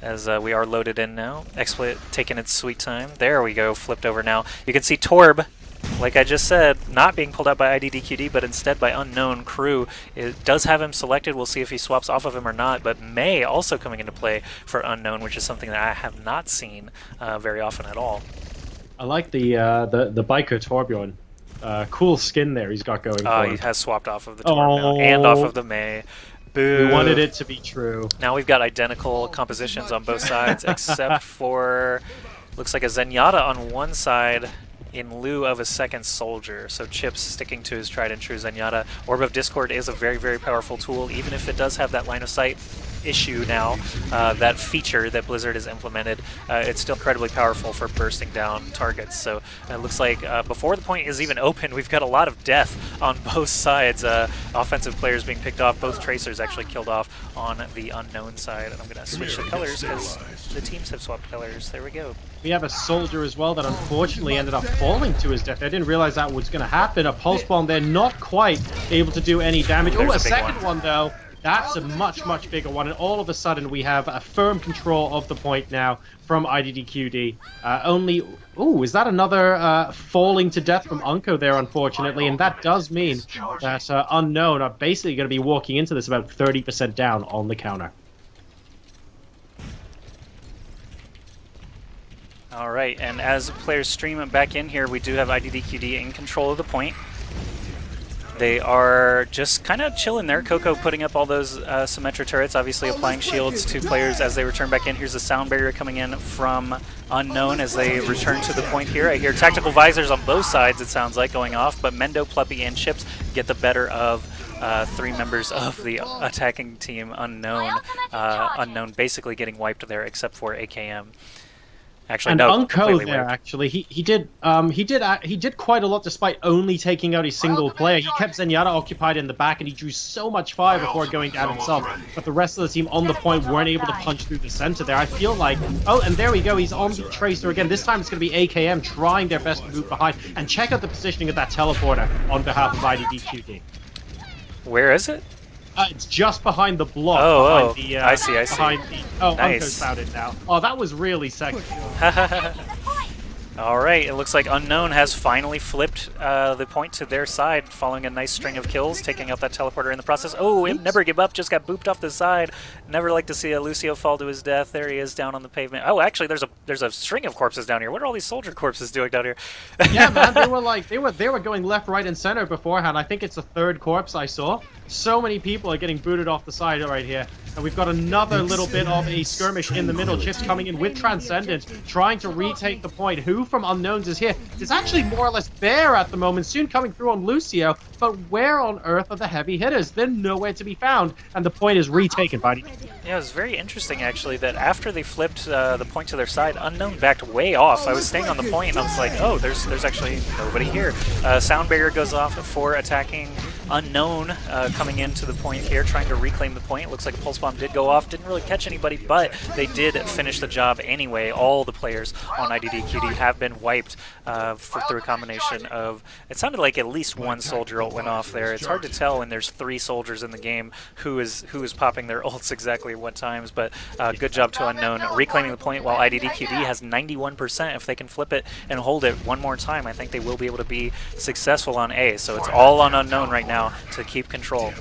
as we are loaded in now. Exploit taking its sweet time. There we go, flipped over now. You can see Torb, like I just said, not being pulled out by IDDQD, but instead by Unknown. Kryw, it does have him selected. We'll see if he swaps off of him or not, but May also coming into play for Unknown, which is something that I have not seen very often at all. I like the biker Torbjorn. Cool skin there he's got going for him. He has swapped off of the Torb now, and off of the May. Boo. We wanted it to be true. Now we've got identical compositions on both sides, except for, looks like a Zenyatta on one side in lieu of a second soldier. So Chips sticking to his tried and true Zenyatta. Orb of Discord is a very, very powerful tool, even if it does have that line of sight issue now, that feature that Blizzard has implemented. It's still incredibly powerful for bursting down targets. So it looks like before the point is even open, we've got a lot of death on both sides. Offensive players being picked off, both Tracers actually killed off on the Unknown side. And I'm going to switch the colors because the teams have swapped colors. There we go. We have a soldier as well that unfortunately ended up falling to his death. I didn't realize that was going to happen. A pulse bomb there, not quite able to do any damage. Oh, a second one though. That's a much, much bigger one, and all of a sudden we have a firm control of the point now from IDDQD. Ooh, is that another falling to death from Unkoe there, unfortunately, and that does mean that Unknown are basically going to be walking into this about 30% down on the counter. All right, and as players stream back in here, we do have IDDQD in control of the point. They are just kind of chilling there. Cocco putting up all those Symmetra turrets, obviously applying shields to players as they return back in. Here's the sound barrier coming in from Unknown as they return to the point here. I hear tactical visors on both sides, it sounds like, going off, but Mendo, Pluppie, and Chips get the better of three members of the attacking team. Unknown basically getting wiped there, except for AKM. Actually, and no, Unkoe there, actually, he did quite a lot despite only taking out a single player. He kept Zenyatta occupied in the back, and he drew so much fire before going down himself. But the rest of the team on the point weren't able to punch through the center there. I feel like, oh, and there we go. He's on the Tracer again. This time it's going to be AKM trying their best to move behind. And check out the positioning of that teleporter on behalf of IDDQD. Where is it? It's just behind the block. I see. Behind the, oh, nice. Unkoe's found it now. Oh, that was really sexy. All right, it looks like Unknown has finally flipped the point to their side, following a nice string of kills, taking out that teleporter in the process. Oh, Nbrgivup just got booped off the side. Never like to see a Lucio fall to his death. There he is down on the pavement. Oh, actually, there's a string of corpses down here. What are all these soldier corpses doing down here? Yeah, man, they were going left, right, and center beforehand. I think it's the third corpse I saw. So many people are getting booted off the side right here. And we've got another little bit of a skirmish in the middle. Chips coming in with Transcendent, trying to retake the point. Who from Unknowns is here? It's actually more or less bare at the moment, soon coming through on Lucio. But where on earth are the heavy hitters? They're nowhere to be found. And the point is retaken by... Yeah, it was very interesting, actually, that after they flipped the point to their side, Unknown backed way off. I was staying on the point, and I was like, oh, there's actually nobody here. Sound barrier goes off for attacking Unknown, coming into the point here, trying to reclaim the point. Looks like a pulse bomb did go off, didn't really catch anybody, but they did finish the job anyway. All the players on IDDQD have been wiped through a combination of, it sounded like at least one soldier ult went off there. It's hard to tell when there's 3 soldiers in the game who is popping their ults exactly at what times, but good job to Unknown reclaiming the point while IDDQD has 91%. If they can flip it and hold it one more time, I think they will be able to be successful on A. So it's all on Unknown right now to keep control.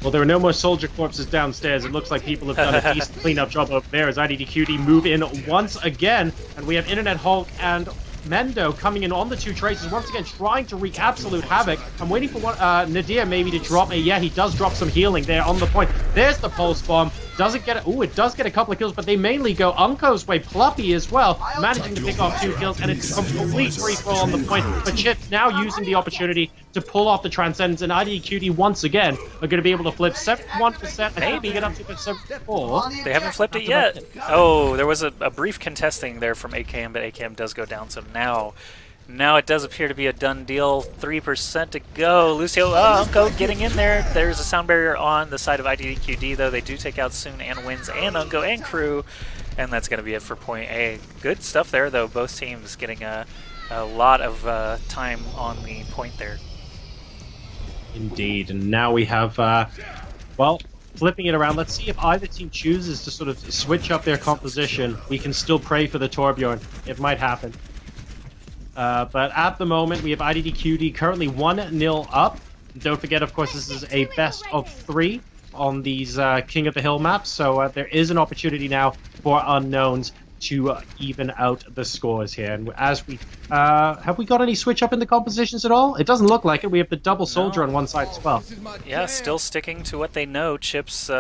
Well, there are no more soldier corpses downstairs. It looks like people have done a decent cleanup job over there as IDDQD move in once again. And we have InternetHulk and Mendo coming in on the 2 Tracers, once again trying to wreak absolute havoc. I'm waiting for Nadir maybe to drop a... Yeah, he does drop some healing there on the point. There's the pulse bomb. Doesn't get it. Ooh, it does get a couple of kills, but they mainly go Unkoe's way. Pluppie as well, managing to pick off 2 kills, and it's a complete free-for-all on the point. But Chips now using the opportunity to pull off the Transcendence, and IDDQD once again are going to be able to flip 71%. Maybe get up to 74. They haven't flipped it yet. Oh, there was a brief contesting there from AKM, but AKM does go down, so now it does appear to be a done deal. 3% to go. Lucio, Unkoe getting in there. There's a sound barrier on the side of IDDQD, though. They do take out Soon and Winz and Unkoe and Kryw. And that's going to be it for point A. Good stuff there, though. Both teams getting a lot of time on the point there. Indeed. And now we have, well, flipping it around. Let's see if either team chooses to sort of switch up their composition. We can still pray for the Torbjorn. It might happen. But at the moment, we have IDDQD currently 1-0 up. Don't forget, of course, this is a best of 3 on these King of the Hill maps, so there is an opportunity now for Unknowns to even out the scores here. And as we have we got any switch up in the compositions at all? It doesn't look like it. We have the double soldier on one side as well. Yeah, still sticking to what they know. Chips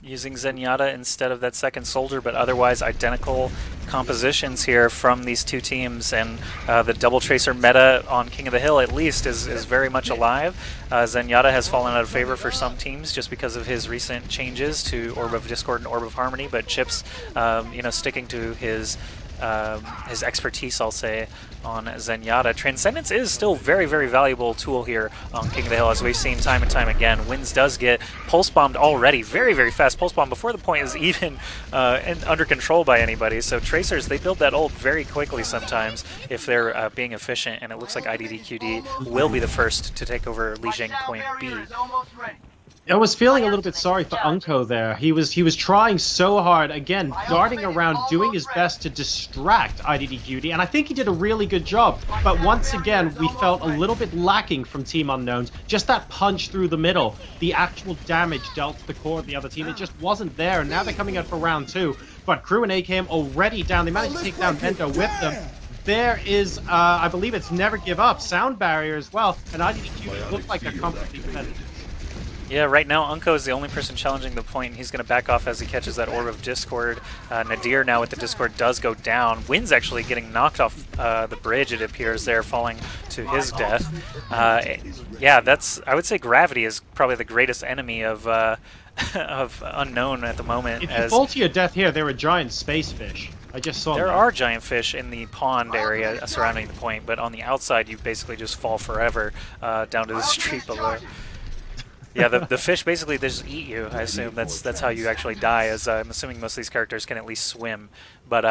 using Zenyatta instead of that second soldier, but otherwise identical compositions here from these two teams. And the double tracer meta on King of the Hill at least is very much alive. Zenyatta has fallen out of favor for some teams just because of his recent changes to Orb of Discord and Orb of Harmony, but Chips, you know, sticking to his expertise, I'll say, on Zenyatta. Transcendence is still very, very valuable tool here on King of the Hill, as we've seen time and time again. Winz does get pulse bombed already, very, very fast pulse bomb before the point is even under control by anybody. So Tracers, they build that ult very quickly sometimes if they're being efficient, and it looks like IDDQD will be the first to take over LiJiang Point B. I was feeling a little bit sorry for Unkoe there. He was trying so hard, again, darting around, doing his best to distract IDDQD, and I think he did a really good job. But once again, we felt a little bit lacking from Team Unknowns. Just that punch through the middle, the actual damage dealt to the core of the other team, it just wasn't there. And now they're coming out for round 2. But Kryw and AKM already down. They managed to take down Mendo with them. There is, I believe it's Nbrgivup, sound barrier as well, and IDDQD looked like they're comfortably competitive. Yeah, right now Unkoe is the only person challenging the point, and he's going to back off as he catches that Orb of Discord. Nadir now with the Discord does go down. Winz actually getting knocked off the bridge, it appears, there, falling to his death. Yeah, I would say gravity is probably the greatest enemy of Unknown at the moment. If you fall to your death here, there are giant space fish. I just saw There that. are giant fish in the pond area surrounding the point, but on the outside you basically just fall forever down to the street below. Yeah, the fish basically they just eat you. I assume that's how you actually die. As I'm assuming most of these characters can at least swim. But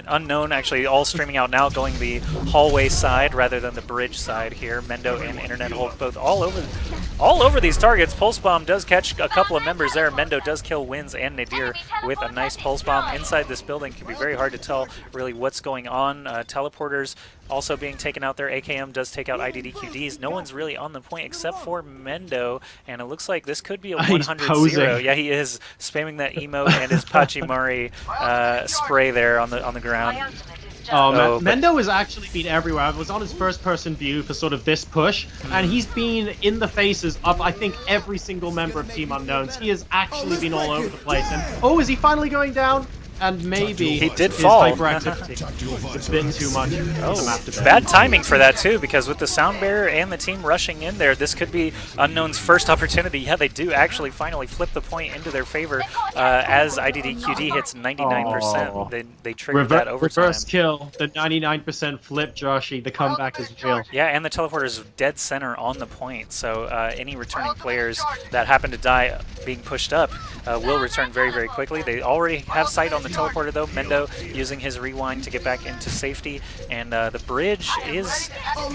Unknown actually all streaming out now, going the hallway side rather than the bridge side here. Mendo and InternetHulk both all over these targets. Pulse Bomb does catch a couple of members there. Mendo does kill Winz and Nadir with a nice Pulse Bomb. Inside this building can be very hard to tell really what's going on. Teleporters also being taken out there. AKM does take out IDDQDs. No one's really on the point except for Mendo, and it looks like this could be a 100-0. Yeah, he is spamming that emote and his Pachimari spray there on the ground. Oh, Mendo has actually been everywhere. I was on his first-person view for sort of this push, and he's been in the faces of, I think, every single member of Team Unknowns. He has actually been all over the place. And oh, is he finally going down? And maybe he did fall. Hyperactivity. It's a bit too much. Oh, bad timing for that too, because with the sound barrier and the team rushing in there, this could be Unknown's first opportunity. Yeah, they do actually finally flip the point into their favor as IDDQD hits 99%. They triggered that overtime. Reverse kill, the 99% flip, Joshy. The comeback is real. Yeah, and the teleporter is dead center on the point, so any returning players that happen to die being pushed up will return very, very quickly. They already have sight on the teleporter though. Mendo using his rewind to get back into safety, and the bridge is,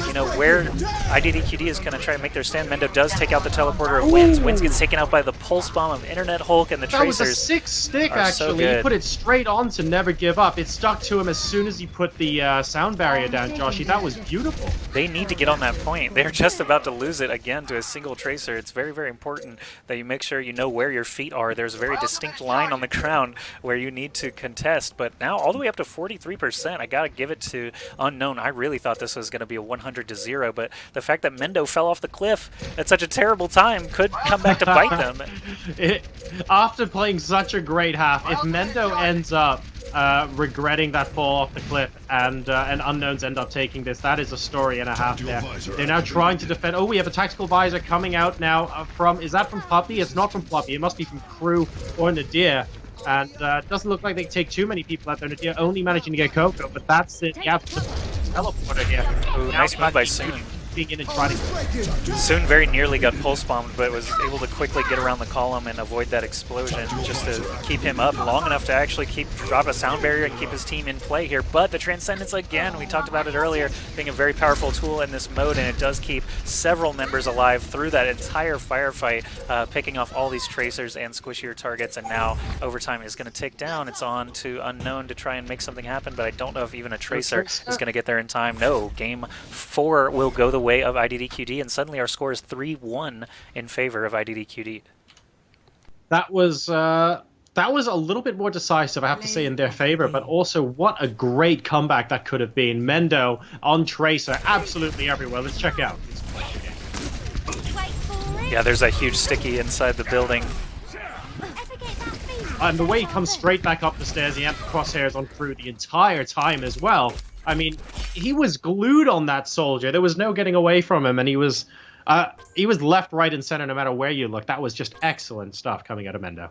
you know, where IDDQD is going to try to make their stand. Mendo does take out the teleporter of Winz. Winz gets taken out by the pulse bomb of InternetHulk, and the Tracers. That was a sick stick, actually. So he put it straight on to Nbrgivup. It stuck to him as soon as he put the sound barrier down, Joshy. That was beautiful. They need to get on that point. They're just about to lose it again to a single Tracer. It's very, very important that you make sure you know where your feet are. There's a very distinct line on the ground where you need to contest, but now all the way up to 43%. I gotta give it to Unknown. I really thought this was gonna be a 100-0, but the fact that Mendo fell off the cliff at such a terrible time could come back to bite them. After playing such a great half, if Mendo ends up regretting that fall off the cliff and Unknowns end up taking this, that is a story and a half there. They're now trying to defend. Oh, we have a tactical visor coming out now from, is that from Pluppie? It's not from Pluppie. It must be from Kryw or Nadir. And it doesn't look like they take too many people out there. Nadir only managing to get Cocco, but that's it. Yeah, teleporter here. Ooh, nice move by Soon. swooping in and trying to... Soon very nearly got pulse bombed, but was able to quickly get around the column and avoid that explosion just to keep him up long enough to actually drop a sound barrier and keep his team in play here. But the Transcendence, again, we talked about it earlier, being a very powerful tool in this mode, and it does keep several members alive through that entire firefight, picking off all these tracers and squishier targets, and now overtime is going to tick down. It's on to Unknown to try and make something happen, but I don't know if even a tracer is going to get there in time. No, game 4 will go the way of IDDQD, and suddenly our score is 3-1 in favor of IDDQD. That was a little bit more decisive, I have to say, in their favor, but also what a great comeback that could have been. Mendo on Tracer, absolutely everywhere. Let's check out. Yeah, there's a huge sticky inside the building. And the way he comes straight back up the stairs, he had the crosshairs on Kryw the entire time as well. I mean, he was glued on that soldier. There was no getting away from him, and he was left, right, and center no matter where you look. That was just excellent stuff coming out of Mendo.